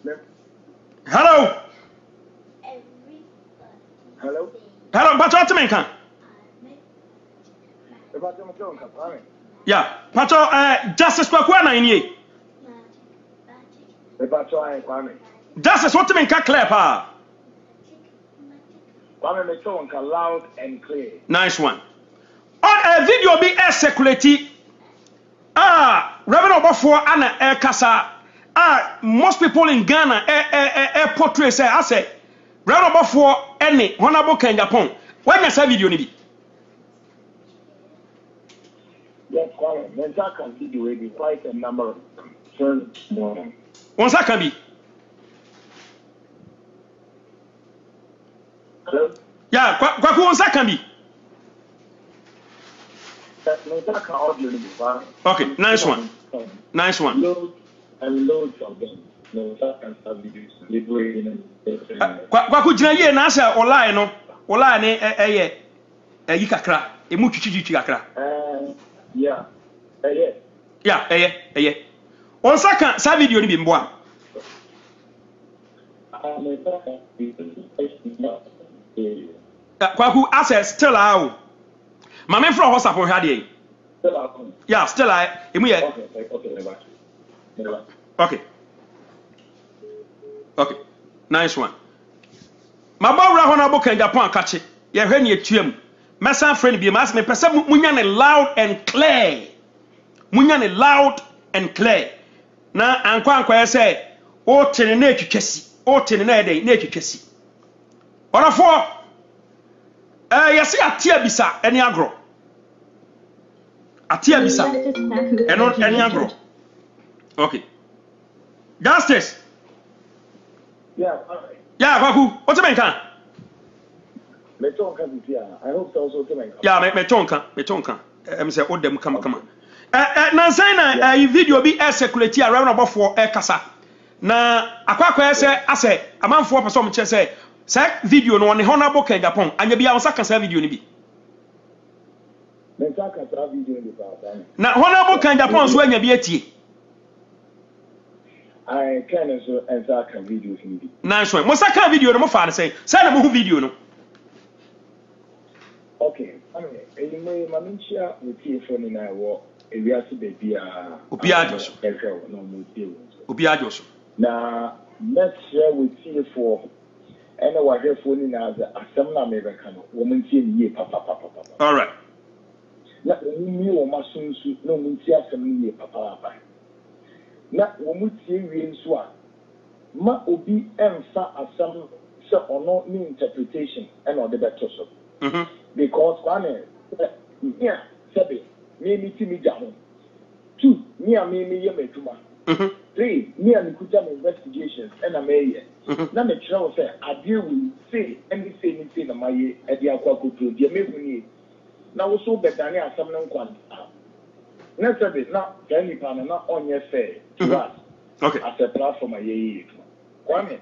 Hello. Hello. Hello, Pacho Timenka. Yeah, Pacho, Justice Kwakwana in ye. Justice what Timenka clear pa. Loud and clear. Nice one. On a video be a security. Reverend Obafo Anna Air Kasa. Most people in Ghana portray say I say Reverend Obafo any honorable Ken Japan. When you say video ni bi? Yes, Kwame. When that can video will be quite a number of concerns. Once that can be. Hello? Yeah, Kwaku once that can be. Okay, nice one. Nice one. Loads and loads of them. No, that can start videos liberating. Kwaku jina ye na asa online no. Online eye yi kakra. Emu twitwi kakra. Yeah. Yeah, eye. On saka sa video ni bi mboa. Kwaku access still out. Mama from WhatsApp on here. Still out. Yeah, still I. Okay. Nice one. My boy Honorable Ken Japan catch it. You hear me tuam. My son friend be mas me person munya loud and clear. Munya loud and clear. Na ankwa say o tene na etwetwesi. O tene na eden na etwetwesi. Onafo yesi atia bisa eni agro. Atia bisa. Eni agro. Okay. Justice. Yeah. Yeah, Kwaku. What's the main can? I hope also to make. Yeah, me tonka. Say all them come. Na video bi circulate around about for kasa. Na akwa say ase amanfo person me say video no ne honorable Ken Japan anya bia won saka video ni bi. Na honorable Ken Japan so anya bi atie. I can also answer video ni bi. Nice one. Mo saka video no mo fa say na mo video no. Okay, anyway, Maminchia with phone in our area to baby. Obiajoso. Now, let's share with you for anyone here phone in as a seminar American woman ye papa. All right. Not me or my soon, no muntia some ye papa. Not woman see in swan. Ma obi emfa as some or no new interpretation and or the better so. Because one, yeah, seven, me down. 2, me Yetuma. 3, me and Kutam investigations and a mayor. Now, the travel say, I deal with say anything in my year at the Aquaco to the American. Now, so better than some non quant. Next a bit, not any panel, not on your fair to us. Okay. As a platform, my year. Kwame,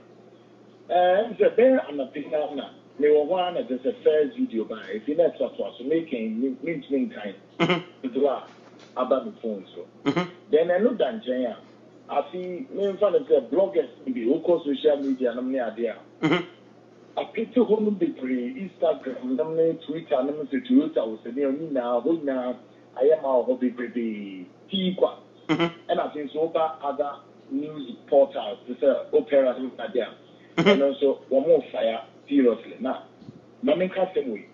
the bear and a picture now. They were one of the first video by if you let us was making time to do about the phone. So then I looked at Jaya. I see me in front of the bloggers, who call social media, and I'm near there. I picked a home degree, Instagram, Twitter, and I'm Twitter. I was saying, now, I am our hobby baby, Tigua. And I think so about other news portals, the opera, and also one more fire. Seriously, now, Mammy Casting Week.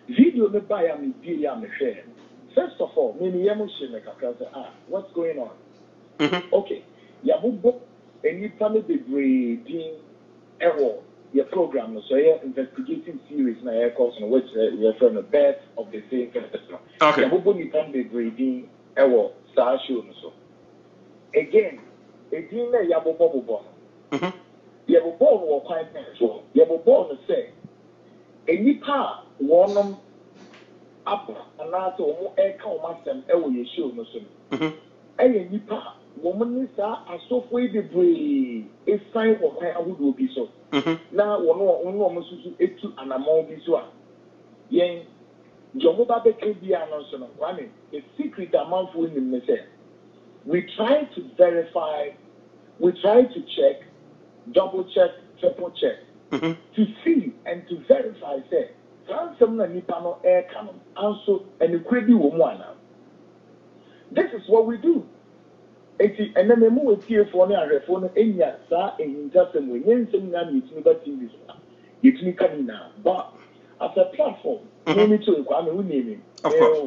Video me buy me dear me share. First of all, many emotion make a what's going on? Okay, Yabubo, and you family degrading error, your program, so your investigating series, na air course, on which we are from the best of the same festival. Okay, Yabubo, you family degrading error, star show, so again, a dinner Yabubo. You were born or quite so. You were born to say, a nipa, one up and out or echo master, and you show no soon. A nipa, woman is a software debris, a sign of how would be so. Now, one almost to an amount this one. Yen, Jomoba Bekia announcement, running a secret amount for him. We try to verify we try to check, double check, triple check to see and to verify say some nipano air cannon also and the crazy woman. This is what we do. And then we move here for the phone in your sa in just a way. Yen some nan it's never TV. It's me coming now. But as a platform, we need to require we name him. Of course.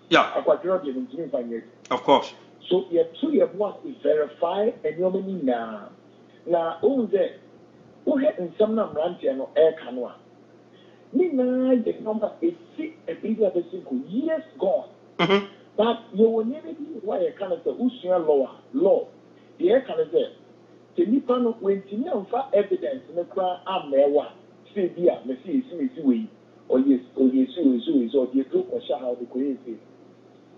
Yeah. Of course. So you two want to verify and you mean now. Now all that who had in some number no air canoa. Nina the number is sick a bigger the single years gone. But you will never be why a kind of the Ushia law. The air can say the Nippon when to for evidence in the crowd am there one. Say dear, Messi, or yes, or the group or how the crazy.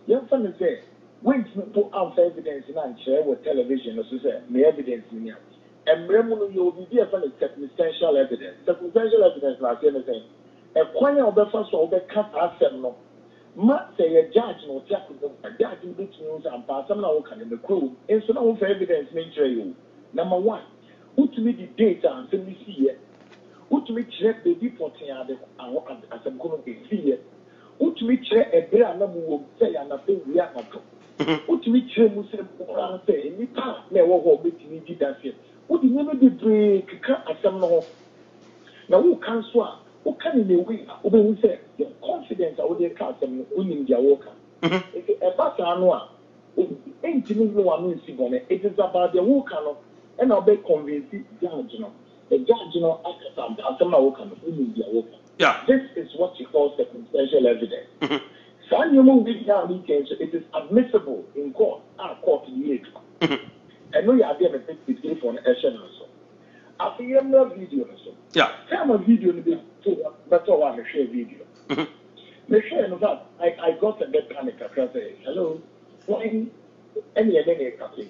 Young fellow say, when to put out evidence in and share with television, as you say, may evidence in here. And remember, you will be there for circumstantial evidence. Circumstantial evidence, like anything. A choir of the first or the cut ourselves. Ma say a judge no check with a judge in which news and pass some now can in the crew. And so now for evidence nature you. Number one, who to me the data and send me see it. Who to me check the reporting as I'm going to be see it. Who to me check a bear and will say and I think we are not. Who to me check Muslim say any part never will make me did that yet. Who did never be break as some now. Now who can swap? Who can in a way who say the confidence of the custom winning their worker. If a pass annual, ain't it is about the worker and I'll be convinced judge. The judge winning their worker. Yeah. This is what you call circumstantial evidence. Some human being it is admissible in court. Court in the I know you are there with for an action also. After you have video also. Yeah. Some of video that's all I share video. Me share in fact, I got a bit panic across say, hello, when any cafe.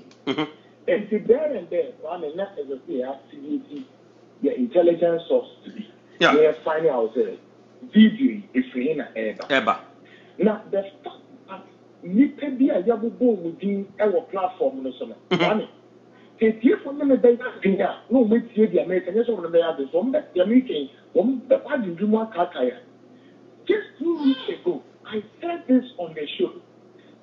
And to there and there, one and that is a activity, the intelligence source to be. Yeah. They are finding out video is free in ever. Now the fact that you can be a yabu within our platform no so. If for them no make the American yes on the some the meeting the party do more kakaya. Just 2 weeks ago, I said this on the show.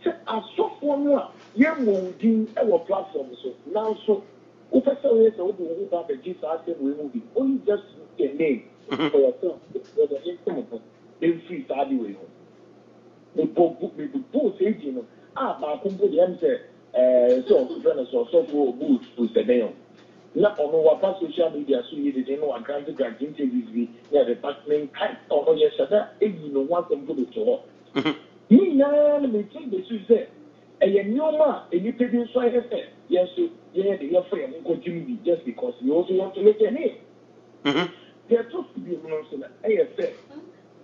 So as so for more, you're moving our platform so now so Professor yes I would have a Jesus said we moving only just a name for yourself for the income in free study way. The both agent but the answer so for boots with the name. Not on what social media so you didn't know and grant interviews the department type or yes you know want them to do to me now me think this is it. And you know and you can so I say yes yeah the your friend continue just because you also want to make a name. There are supposed to be ASA.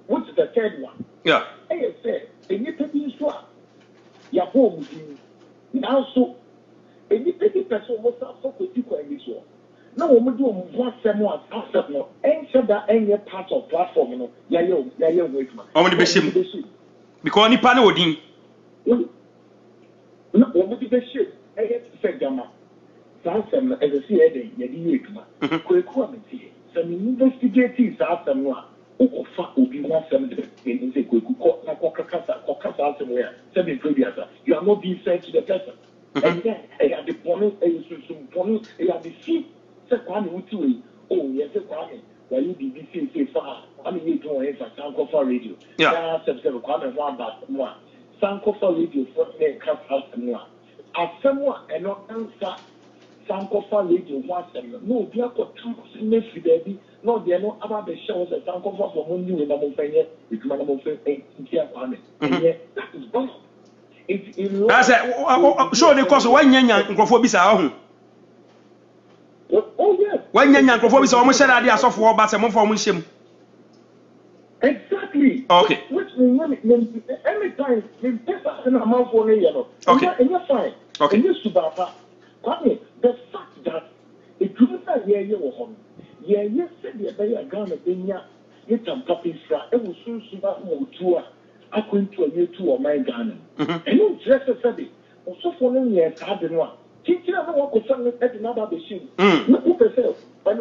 What's the third one? Yeah. ASA and you can so your home now so any person was so critical in this one. Now we do one someone accept no ensure that any part of platform no yeah wait man. How many because nipa na odin. No we do shit. Say gama. Some as a CA yeah wait man. Kweku ameti. Some investigators after no Ofa obi one some in say kweku ko na kokasa somewhere. Say previous you are not being fair to the person. And then I had the bonus, I had the seat. Said Kwame Utu, oh, yes, Kwame. While you BBC say far, I mean, you don't have Sankofa Radio. Yeah, Kwame one back one. Sankofa Radio for the cast house and one. As someone and not answer Sankofa Radio once and no, they are got two next baby. No, they are not about the shows that Sankofa for one new in the Mofanya, with Manamo in Kwame. And yet, that is bad. I said, sure, the course one young Grofobis are. Oh, yes. One young Grofobis almost said ideas of war, but some for him. Exactly. Okay. Which every time, in a month for a okay. And you're fine. Okay. And you're super. The fact that it couldn't say, you were home. Yeah, yes, said the Ghana, Benya, get some puppies, it was soon super more tour. I couldn't to a year two of my Ghana. And you dress a study. Also, for 1 year, I had one. teaching no one concern at another machine. No person when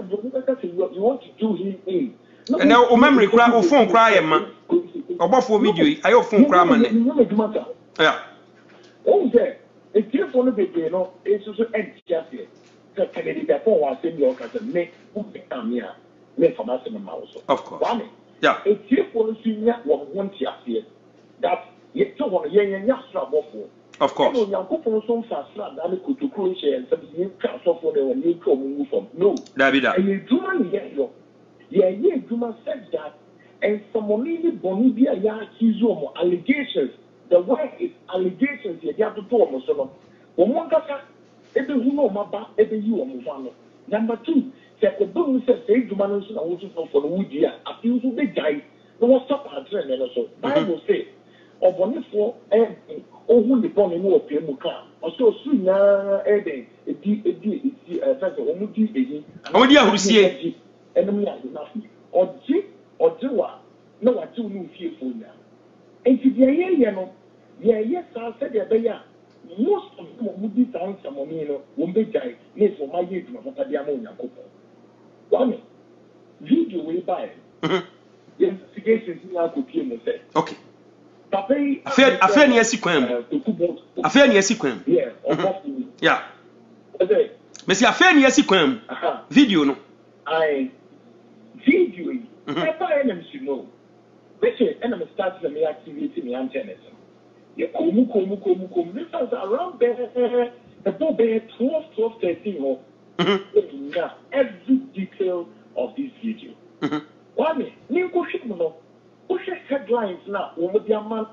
you want to do him in. And now memory cry or phone cry man. About for video, I have phone cry man. Yeah. Oh there. A telephone baby, you know, it's also empty here. The Kennedy Japan was in your cousin make who become here. Make from us in the mouse. Of course. Yeah. A telephone senior was one here. That you told one young Yasra Buffalo. Of course. No, young couple songs are slap that could to cruise and some you can't suffer when you come from. No. That be that. And you do not yet. Yeah, you do not said that. And someone needed Bonibia Yakizomo allegations. The word is allegations. You have to do almost so long. One kasa, ebe huno maba, ebe you omufano. Number two, say the boom says say the man who's not for the wood here. I feel so big guy. No one stop and train and also. Bible say, or bonifo or who the born in war pay muka. Also soon ebe first omudi ehi. Omudi ahusie. Enemy are enough. Or jiwa no what you know fearful now. And to the no. Yeah, yes, I said that most of them would be found some money, won't be died. Yes, for my age, my father, the ammonia couple. One video will buy it. The investigations in our copier say. Okay. Affair near sequence. Affair near sequence. Yeah, yeah. Monsieur Affair near sequence. Video no. I video. Never enemy know. Let's say enemy starts the activity in the antenna. This is around there, about 12, 13 every detail of this video. One, new push headlines now, man,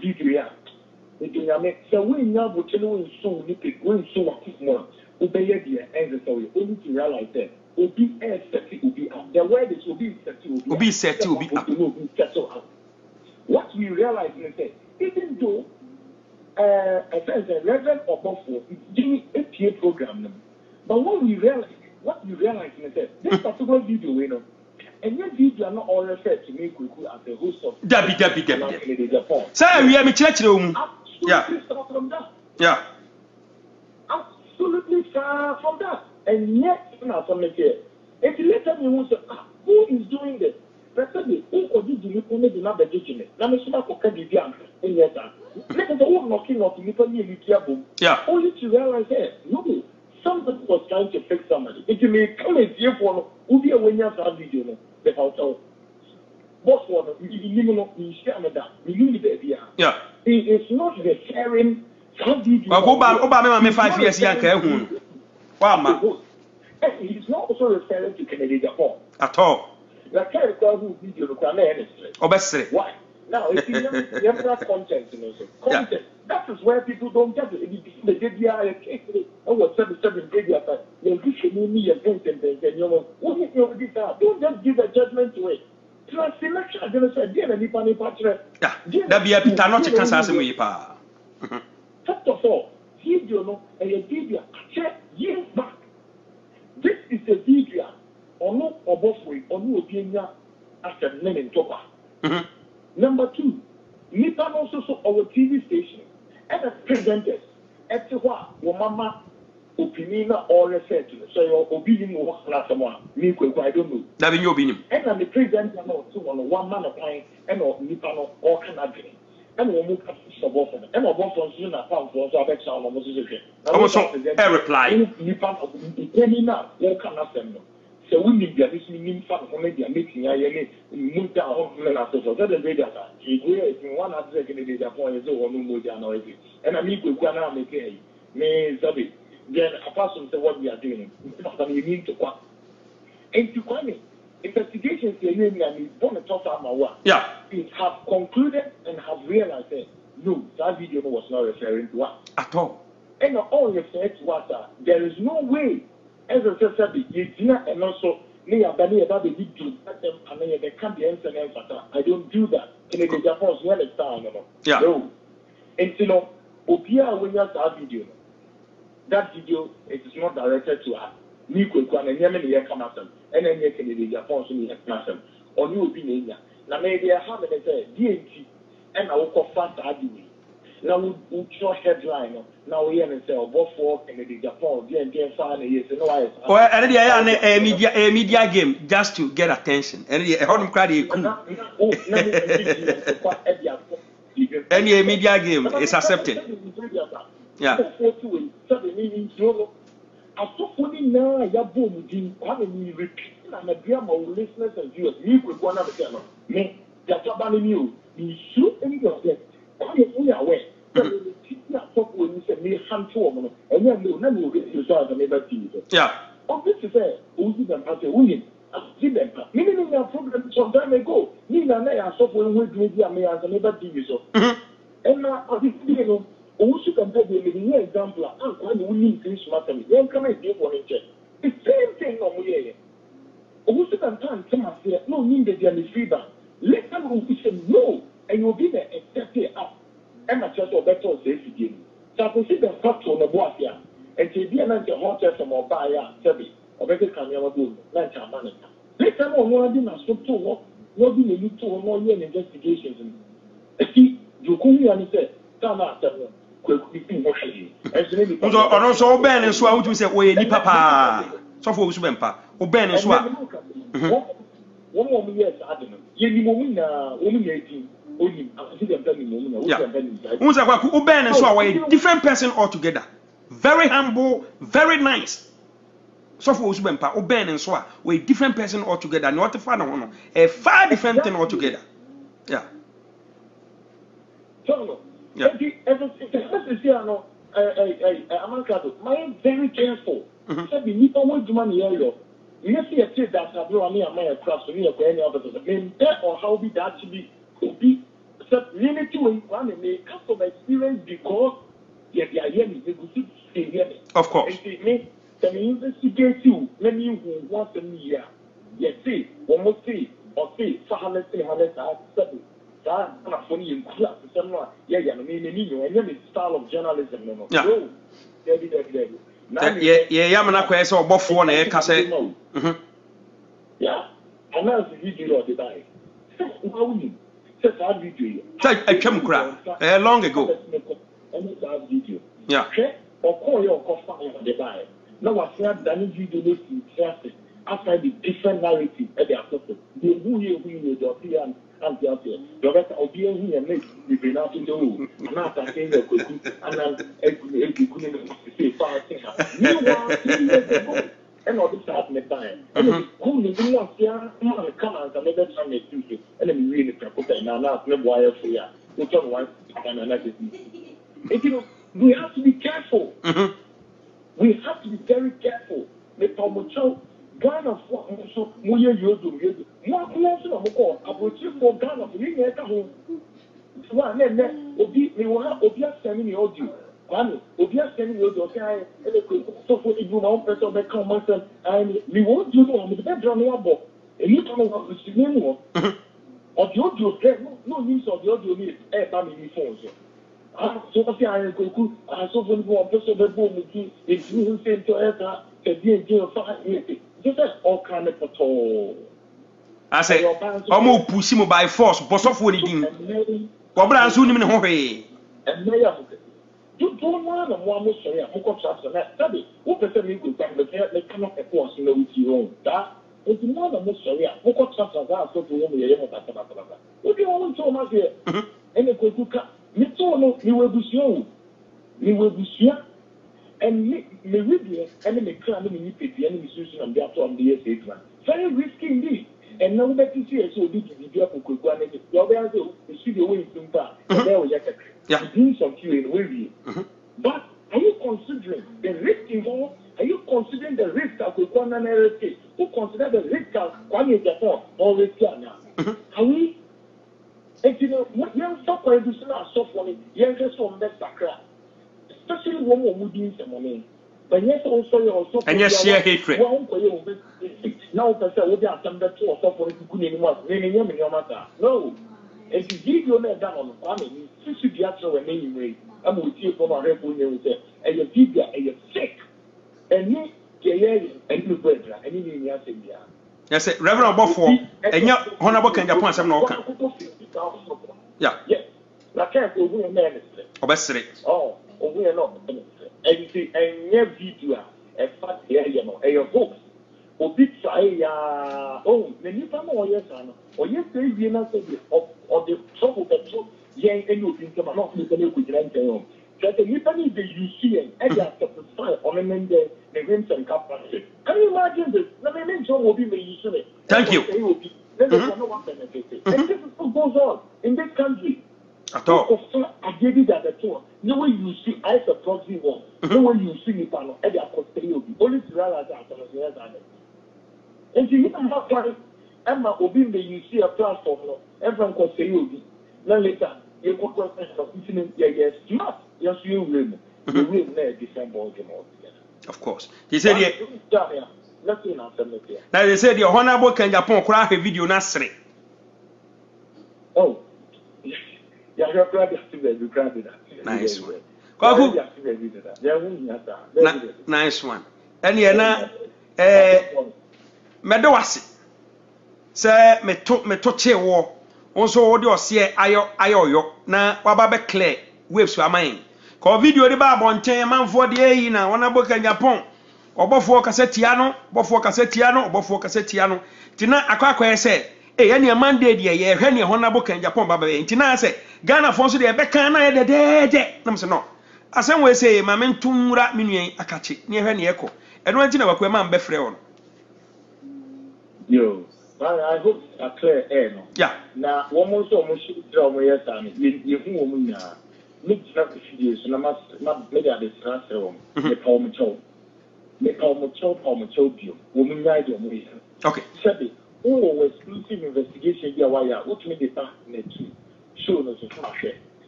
video. So we now will tell you soon, going so more. Obey the end story, only to realize that. Obi the word is Obi set. What we realize is that even though a Reverend Obofo is doing a PA program, but what we realize is that this particular video, you know, and your video are not all referred to me as the host of Debbie. Sir, we are in church room. Absolutely far from that. Yeah. Absolutely far from that. And yet, if you let me who say, who is doing this? Precisely, who could you do only not the judgment? Now, Mr. Coca Divian, in yes, let us all knocking off the Nippon boom. Yeah. Only to realize that, no, somebody was trying to fix somebody. If you may come and see for who be a winner for video, the hotel. Boss one, you share that. You need the idea. Yeah. It is not the sharing some video. Obama, 5 years young. Wow, he's not also referring to Kennedy Japan at all. The character who video why? Now, if you have content, that is where people don't get it. They did the over 7 media, they'll give me and don't just give a judgment to it. Selection, I'm going to say, dear, and patcher. Yeah, that be a pita not to cancel me. First of all, video, and a video, check years back. This is a video on no above way on no opinion after name and topper. Number two, Nippon also saw our TV station and the presenters at the what mama opinion or research. So your opinion was last someone. Me, I don't know. That in your opinion. And I'm the presenter on one man of mine and Nippon or Canadian. And we move up to subordinate. And our boss was in a pound for our next hour. I was a reply. Nippon of the Penina, all Canadian. So we need to be fun for media meeting. I moved down and after so that the radio is in 100 in the point or no more than noisy. And I meet with one arm again. May Zabi. Then apart from what we are doing, we need to quit. And to come investigations here and born a top armor. Yeah. We have concluded and have realized that no, that video was not referring to us at all. And all referred to us, there is no way. As I said, and also me about the video and they can't be answered. I don't do that. In the Japan's well time, yeah. No. And you know, Opia when you have that video it is not directed to us. Me and Yemen come after and then you can the Japan's in on you opinion. Now maybe I have it as a DNT and I will call fast argument. Now we show headline. Now we and say about 4 Kennedy Japan. Then find yes. No, I. Well, a media game just to get attention. And I heard him cry. Any media game is accepted. Yeah. I saw funny now. Ya boom, Jim. Having me repeat. I'm a dear my listeners and viewers. Me with one of them. Me, that's what I'm you. You shoot any of them. We are aware. When you say me handful, and then you get yourself and never see it. Yeah. Obviously, who see them as a winning. I see them. Meaning their problem some time ago. Me and I are suffering with media me as a never see you so. And now, you know, who should compare the example? I'm winning this matter. Then come and give one in check. The same thing on me. Who should compare some of the no need the feedback. Let them who say no, and you'll be there and step it up. And my church or better says again. So I can see the factor on the board here. And to be another hotel from our buyer, Sebi, or better can never do, like our manager. Let them on one thing and stop to what do you need to more year investigations. See, you couldn't understand. Come out, and also, Ben and so I would say, we need papa. So for Usbempa, or Ben and so 1 more years, I don't know. You woman 18. Ben and so a different person altogether. Very humble, very nice. So for Usbempa, Ben and so a different person altogether. Not a fan a far different thing altogether. Yeah. So, yeah. I'm very careful. Said the Nipa won't do money area. You see a kid that's a blue and my cross to me or any other. Or how be that to be really to one and make customer experience because they are hearing the of course. Me, investigate you, let me once a year. Yes, see, almost see, or see, 400, 300, 7. That's funny in class. Yeah, and style of journalism. Yeah, I'm not quite so buff one, eh, Cassette. Yeah, and that's the video of the day. Take a camera long ago. Yeah. Or call your coffee on the buy. Now, I said that video after the different narrative at the associate. The who you the and the other. The rest of the year make the Benat in the room. And after saying the cookie, and then couldn't say 5 things. And all this happened time. And then who didn't want to come out and never try to do it. And then we really prepared and now no wire for you. Which one and another. We have to be careful. We have to be very careful. The Tomocho, Ghana for also Muya Yodu. What call approach for Ghana for me at home. One then we will have Obia sending the audio. One Obia sending the audio. So for the room, person back on myself, and we won't do on the bedroom. And you don't know what to see anymore. Or the audio, no use of the audio needs air family phones. So I go, so when you person the boom, if you say to Etta, just all kind of at all. I say, almost push him by force, boss of what he did. Bobra soon in hurry. And you don't want to one more say, who comes after that study. Who person me good back, but they cannot afford to know with your own. That is more than most say, who comes after that, so to whom you are. What do you want so much here? And the good cut. Me too, you will be sure. You will be sure. And me with and me clan me pity the enemy solution and the after on the SA. Very risky indeed. And now that you see a so big to the upper quick one, you see the way it's back. There was a doing some queue in Wavy. But are you considering the risk involved? Are you considering the risk of the one and everything? Who consider the risk of one in Japan or risk now? Are we? And you know, what young stop reducing our software, young just from that background. Especially when we're doing some money. But yes, also, and yes, share hatred. Now, person will be attempted to or software to good anymore. No. And to give you a down on the family, you should be actually a name way. I'm with you from our record and say, and your figure, and your sick. And me, and you bread, and you need to say, yes, Reverend Buffo, and your honorable can Japan, some no. Yeah. Yes. I can't go to a man. Obesere. Oh, we are not. And see, and your video, a fat area, no, a hoax. Or big try, oh, the new family or yes, or yes, they be not or the trouble that you, young and you think about not looking at with your that the Nipani the UC and they are satisfied on the men the rims and capacity. Can you imagine this? Let me mention will be using it. Thank you. Then there's no one benefit. And this is what goes on in this country. At all. I gave it at the tour. No way you see I a proxy one. No way you see me panel and they are costing only to realize that. And you have time. Emma Obi the you see a platform, everyone costing you. Then later, you go to a yes, smart. Yes, you will. You will never December altogether. Of course. He said, nothing after me. Now they said, your honorable can Japan crack a video nasri. Oh, yeah, you're glad to be granted. Nice one. Nice one. And you're not Medawasi. Say, me touch war. Also, what you see, ayo, na wababe clear waves were mine. Call video the bar on 10 man for the A in a one book in Japan. Or before Cassetiano, before Cassetiano. Tina Aqua said, eh, any man did ye, any honorable can Japan, Baba. Tina said, Ghana Fonso de Becana, the dead. No, as some way say, my men tumura mini akachi near any echo. And one thing about man befreon. Yo. I hope a clear air. Yeah. Now, one more so much draw my time. You woman now. Make not the videos, and I must make a disaster. The Palmacho. The Palmacho, woman, I don't know. Okay. Sabi, all exclusive investigation, yeah, why, what made the partner to show us a flash.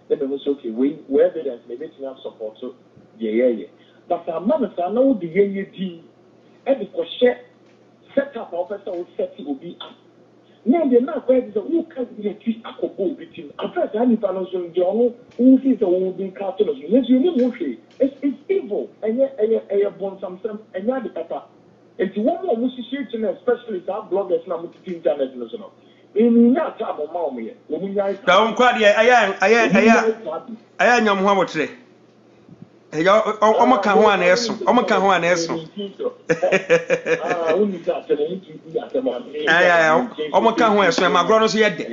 Then it was okay, where evidence may be enough support. So, yeah. But our mothers are now the year, and the crochet. Set up officer will set it will be up. Now the man where is who can be a tree a couple between a person and the journal who is a woman cartoon. Yes, you know, it's evil, and yet I born some and yet the papa. It's one more musician, especially our bloggers now with the internet. In that time of mommy, woman, don't quite I am your today. Omo kan ho aneso omo kan ho eso ma gro no so yede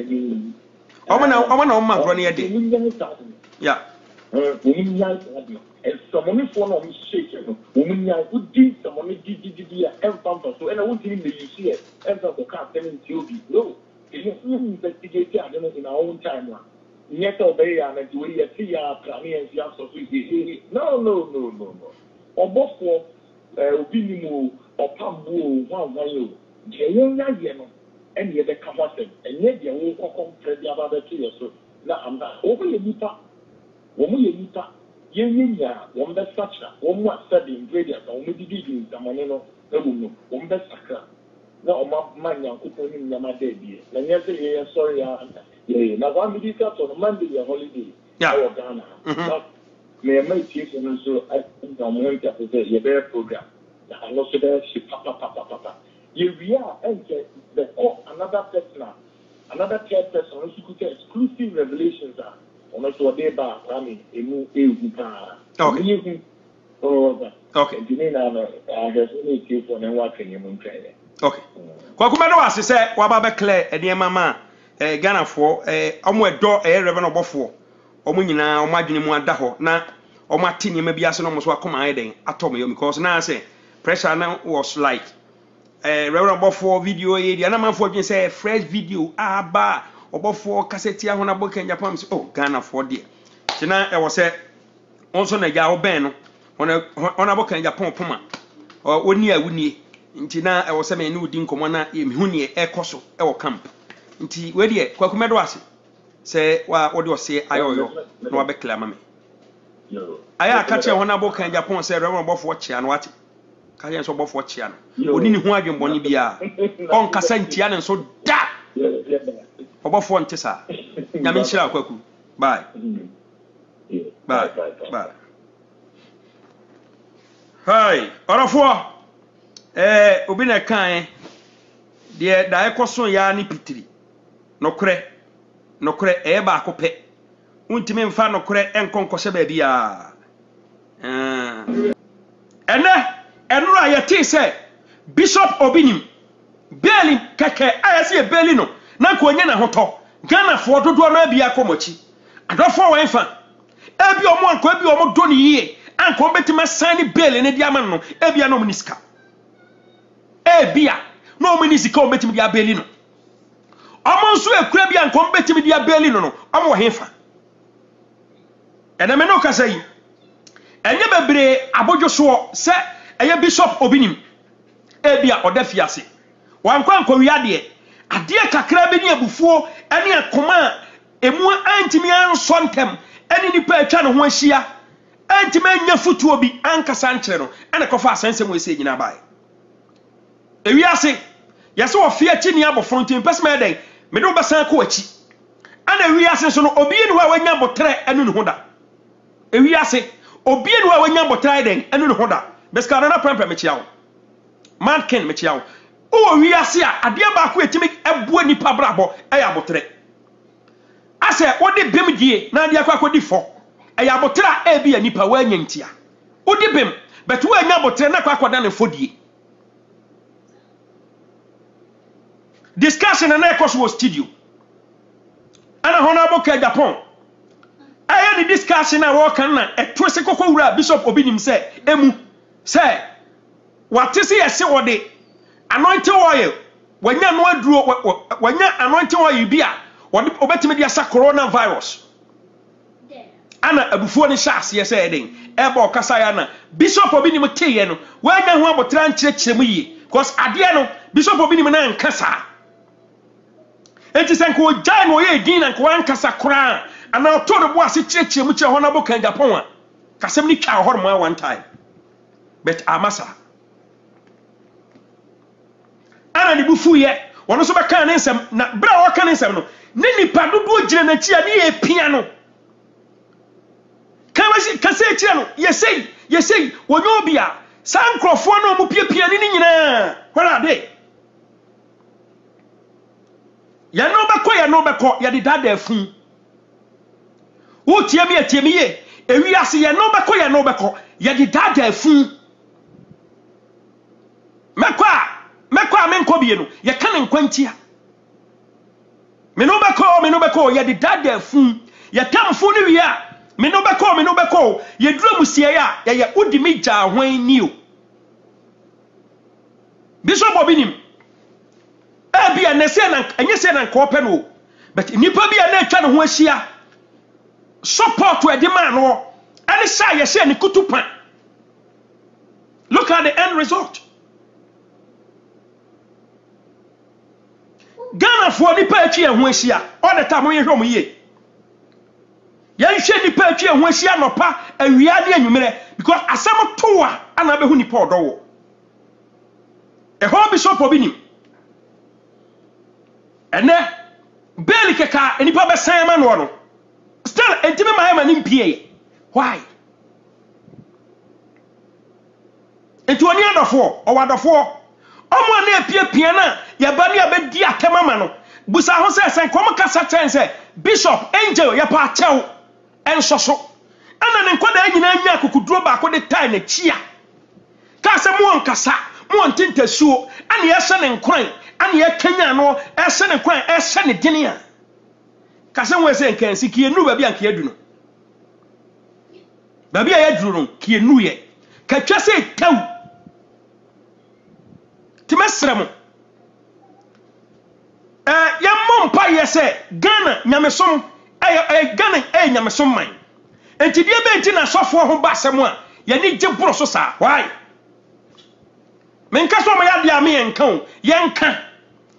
omo na gro no yede yeah someone for no shake woman ya udi someone di and pump so and I want him to see it and so the car telling you no it's investigate in our own time. Yet obey and do we see our planning no. Or both for Obinimu or Pambu, one, Jayana, and yet the Kamasan, and yet you will come to the other 2 years. So now I'm not over your nipa, Womuya, Yenya, one best structure, one more study ingredients, or maybe digging someone, one best sacra. No, my man, Kupon Yamade, and yes, sorry. Yeah, now one week after on Monday, a holiday. Yeah, Ghana. But may I make you so I think I'm going to say your bear program. And also there, she papa. You are enter the another person, another third person, who could get exclusive revelations. On us what they bar, I mean, a new okay. Okay. I have any case on and watching you. Okay. Kwakumado was to say, Wababe Claire, and dear mamma. Ghana for omo edo reverend obofo omo nyina omo adwene mu ada ho na omo atini ma bia so no mo so akoma eden atom yo because na say pressure na was like reverend obofo video ye dia na manfo adwene say fresh video aba obofo cassette ya ho na boka Japan so oh Ghana for there tina e wo say onso na ja oben no ona boka Japan poma oni awunie ntina e wo say me ni udi nkomo na ye mehu ne ekoso e wo camp nti we de kwakumedo ase se wa wode ose ayoyo na wa bekla mame aya akache honabo kan Japan se rewo bofo chia no ate ka yen so bofo chia no oni ni hu adwemboni bia on kasa ntia ne so da obofo nte sa nyame nshira kwaku bye hi orofo obi na kan de da ekoso ya ni pitiri nokre ba akope untimi mfa no kore enkonkose ba bia enura yeti se Bishop Obinim Beli keke ayase Beli no na ko onye na hoto Ghana fo dodo na bia komochi adofo wenfa ebi omo anko ebi omo do ni yie anko betima sani Beli ne dia man no ebia no mniska ebia no mnisika o betimi dia Beli no omo nso ekura bia anko betimi dia Beli no no omo wo henfa ene me no kasa yi enye bebre abodwoso se eye Bishop Obinim ebia odafiase wankwa wiade ade kakra be ni abufuo ene akoma emu antimi ansontem ene nipa atwa ne ho ahia antimi anya futuo bi ankasa nkyere no ene kofa asensem we se nyina bae ewiase yase ofia chi ni abofo ntim pesma eden me do besan ko achi ana ewiase so no obi ni wa wanya botre enu ne hoda ewiase obi ni wa wanya botre eden enu ne hoda beska na prempem me chiawo man ken me chiawo o wiase a ade ba ko etimi eboa nipa brabo eya botre ase wodi bem die na ade akwa kodi fo eya botre a bi nipa wa anya ntia wodi bem but wa anya botre na kwa kwada ne fodie discussion na ekos was studio ana honorable ka Japan aya the discussion na wo kan na etwese kokko wura Bishop Obinim se emu se watese yese wode anointing oil wanya no aduro wanya anointing oil bia wode obetime dia sa coronavirus ana abufuo ne shas yese eden eba okasa ya na Bishop Obinim teye no wanya ho abotra nkyerechiremu yi because ade no Bishop Obinim na nkasa enti senko jai no ye din na nko ankasa kora ana to do bo ase kyerechiremu kye Honorable Kan Japan a kasem ni twa hormo one time but amasa ana ni bufu ye wono so beka ne nsem na bra wo ka ne nsem no ne nipa dodo gire na chia ne ye pia no kawasi kase chia no yesei wonyo bia sankrofo no mu pia ni nyina hora de ya no beko ya de dada afun wo tie mi ye ewi ase ya no beko ya de dada afun mekwa amenko bie no ye ka ne nkwantia me no beko ye de dada afun ye tamfo no wi a me no beko ye duro musie ya ye udi mi ja hwan ni o Bishop Obinim bia na se na enye se na nko pe no but nipa bia na atwa ne ho ahia support we de man no ani sha ye se ne kutupa look at the end result Ghana for nipa atwa ho ahia all the time we hwom ye yan hwe nipa atwa ho ahia no pa awia de anwumere because asem towa ana be hu nipa odowo ho Bishop Obinim ene Beli keka enipa be san ma no still entime ma ni mpie why enti oni adofo o wadofo omo na epie na ya ba ni abedi atema ma no busa ho se sen kom kasa chen se Bishop Angel ya pa chew ensoso ana ne nkwada nyina anya kokuduro ba ko de tai na chia ka se mo nkasa mo ntintasuo ana ya hye ne nkran ana ya kanya no ehye ne kwan ehye ne dine a kase we se nkansi kie nu ba bia nka adu no ba bia ya duru no kie nu ye ka twase taw timesrem ya mompa ye se Ghana nyamesom Ghana nyamesom man enti die be enti na sofo ho ba asem a ye ni gyeboro so sa why menka so mo ya dia me yenka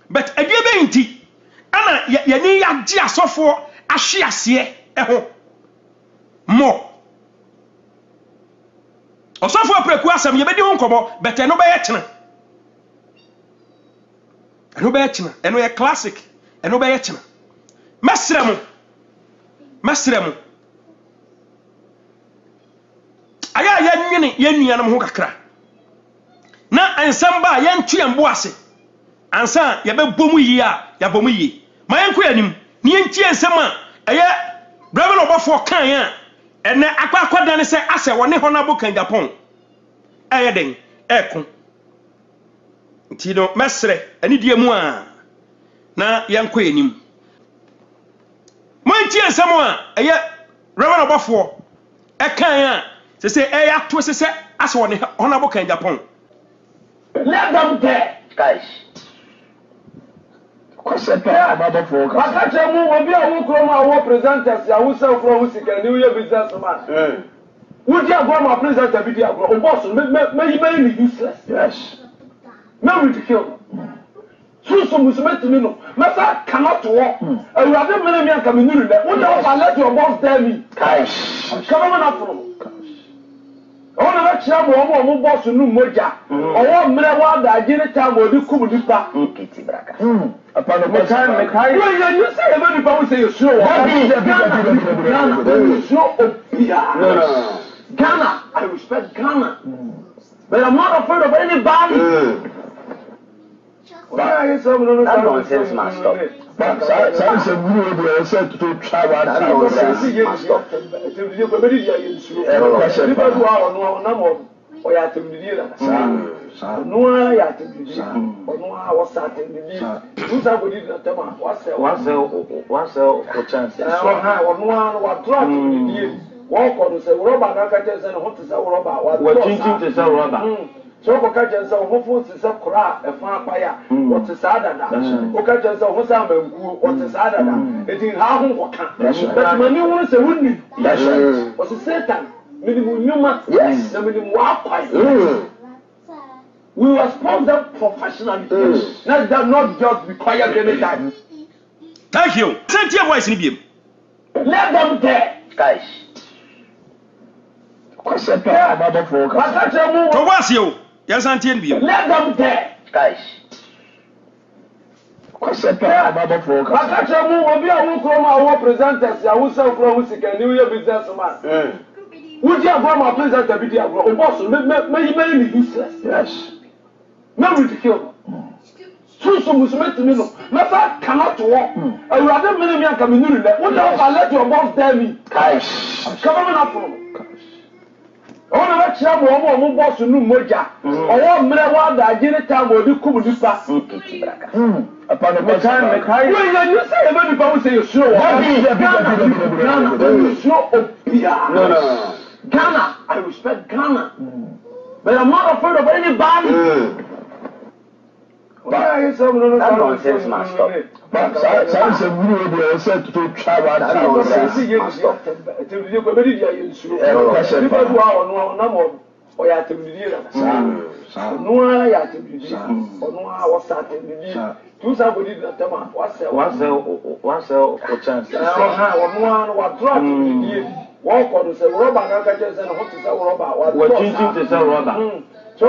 but adie be nti ana ye ni ya gi asofo ahwe ase ho mo osofo apreku asem ye be di ho nkobo but eno be ye kyena eno ye classic eno be ye kyena masremu aya ya nwene ye nuanam ho kakra na ansamba yentu yembo ase ansa ye be bomu yi a ya bomu yi ma yenko yanim ni enti ensem a eye brave no bofo kan ya ene akwa dan se ase woni Honorable Ken Agyapong den eko nti no mesre ani die mu a na yanko enim mo nti ensem a eye Reverend Obofo kan ya se eya to se ase woni Honorable Ken Agyapong. Let them there, guys. Concept about for Kakacha will be a Wukroma presenters, I will sell from Wusika, New Year businessman. Would you go my presenter video? Boss, may be useless. Yes. No ridicule. So some was meant to know. Massa cannot walk. I rather many coming in there. What else I let your boss tell me? Guys, come on up from. I want to let you know more boss no moja. I want me that dinner time will be cool with that. Kitty Braca. Upon the time, you say, everybody say you're sure. Ghana, I respect Ghana. But I'm not afraid of anybody. Why is that nonsense, master? That's a good said to travel. So ko ka jense wo fo se kora e fa apaya wo te sa dada o ka jense wo sa manku wo te sa dada eti ha ho ko ka but mani wo se wonni wo se Satan minimum nyuma na minimum wa kwai we were sponsored professionally let them not just be quiet any time. Thank you. Send your voice in biem. Let them there, guys. Concept about for Kakacha to was you. Yes, Auntie Biem. Let them there, guys. Concept about for Kakacha will be a Wukroma presenters, I will sell from Wusika, New Year businessman. Would you have my presenter video? Boss, may be useless. Yes. No ridicule. So was meant to know. Massa cannot walk. I rather many coming in there. What else I let your boss tell me? Guys, come on up from. I want to let you know more boss no moja. I want me that dinner time will be cool with that. Upon the time, you say everybody say you're sure. No. Ghana, I respect Ghana. But I'm not afraid of anybody. Why is that nonsense, master? Sounds a good said to travel. So